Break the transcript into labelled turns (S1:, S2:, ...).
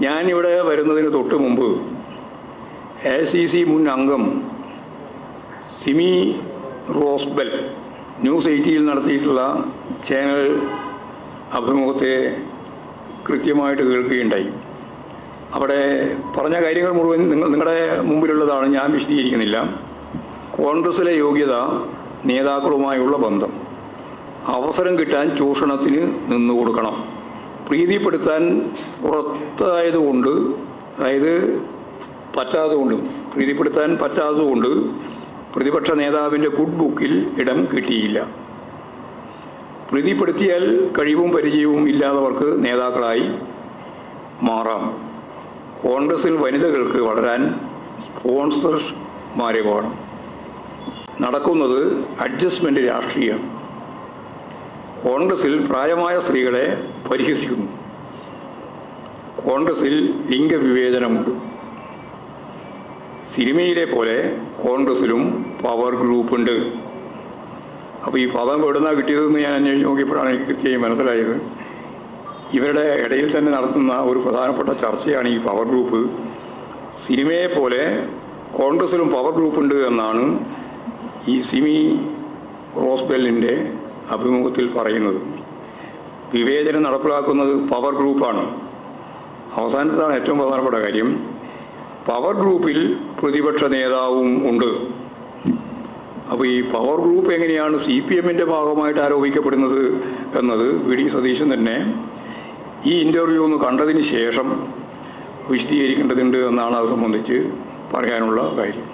S1: ഞാനിവിടെ വരുന്നതിന് തൊട്ട് മുമ്പ് AICC മുൻ അംഗം സിമി റോസ്ബെൽ ന്യൂസ് 18 നടത്തിയിട്ടുള്ള ചാനൽ അഭിമുഖത്തെ കൃത്യമായിട്ട് കേൾക്കുകയുണ്ടായി. അവിടെ പറഞ്ഞ കാര്യങ്ങൾ മുഴുവൻ നിങ്ങളുടെ മുമ്പിലുള്ളതാണ്, ഞാൻ വിശദീകരിക്കുന്നില്ല. കോൺഗ്രസിലെ യോഗ്യത, നേതാക്കളുമായുള്ള ബന്ധം, അവസരം കിട്ടാൻ ചൂഷണത്തിന് നിന്നുകൊടുക്കണം, പ്രീതിപ്പെടുത്താൻ പുറത്തായതുകൊണ്ട്, അതായത് പ്രീതിപ്പെടുത്താൻ പറ്റാത്തതുകൊണ്ട് പ്രതിപക്ഷ നേതാവിൻ്റെ ഗുഡ് ബുക്കിൽ ഇടം കിട്ടിയില്ല. പ്രീതിപ്പെടുത്തിയാൽ കഴിവും പരിചയവും ഇല്ലാത്തവർക്ക് നേതാക്കളായി മാറാം. കോൺഗ്രസിൽ വനിതകൾക്ക് വളരാൻ സ്പോൺസർമാരെ വേണം. നടക്കുന്നത് അഡ്ജസ്റ്റ്മെൻറ്റ് രാഷ്ട്രീയം. കോൺഗ്രസിൽ പ്രായമായ സ്ത്രീകളെ പരിഹസിക്കുന്നു. കോൺഗ്രസിൽ ലിംഗവിവേചനമുണ്ട്. സിനിമയിലെ പോലെ കോൺഗ്രസിലും പവർ ഗ്രൂപ്പുണ്ട്. അപ്പോൾ ഈ പദം എവിടുന്നാണ് കിട്ടിയതെന്ന് ഞാൻ അന്വേഷിച്ച് നോക്കിയപ്പോഴാണ് എനിക്ക് കൃത്യമായി മനസ്സിലായത്. ഇവരുടെ ഇടയിൽ തന്നെ നടത്തുന്ന ഒരു പ്രധാനപ്പെട്ട ചർച്ചയാണ് ഈ പവർ ഗ്രൂപ്പ്. സിനിമയെ പോലെ കോൺഗ്രസിലും പവർ ഗ്രൂപ്പുണ്ട് എന്നാണ് ഈ സിമി റോസ്ബെല്ലിൻ്റെ അഭിമുഖത്തിൽ പറയുന്നത്. വിവേചനം നടപ്പിലാക്കുന്നത് പവർ ഗ്രൂപ്പാണ്. അവസാനത്താണ് ഏറ്റവും പ്രധാനപ്പെട്ട കാര്യം. പവർ ഗ്രൂപ്പിൽ പ്രതിപക്ഷ നേതാവും ഉണ്ട്. അപ്പോൾ ഈ പവർ ഗ്രൂപ്പ് എങ്ങനെയാണ് CPM-ൻ്റെ ഭാഗമായിട്ട് ആരോപിക്കപ്പെടുന്നത് എന്നത് VD സതീശൻ തന്നെ ഈ ഇൻ്റർവ്യൂ ഒന്ന് കണ്ടതിന് ശേഷം വിശദീകരിക്കേണ്ടതുണ്ട് എന്നാണ് അത് സംബന്ധിച്ച് പറയാനുള്ള കാര്യം.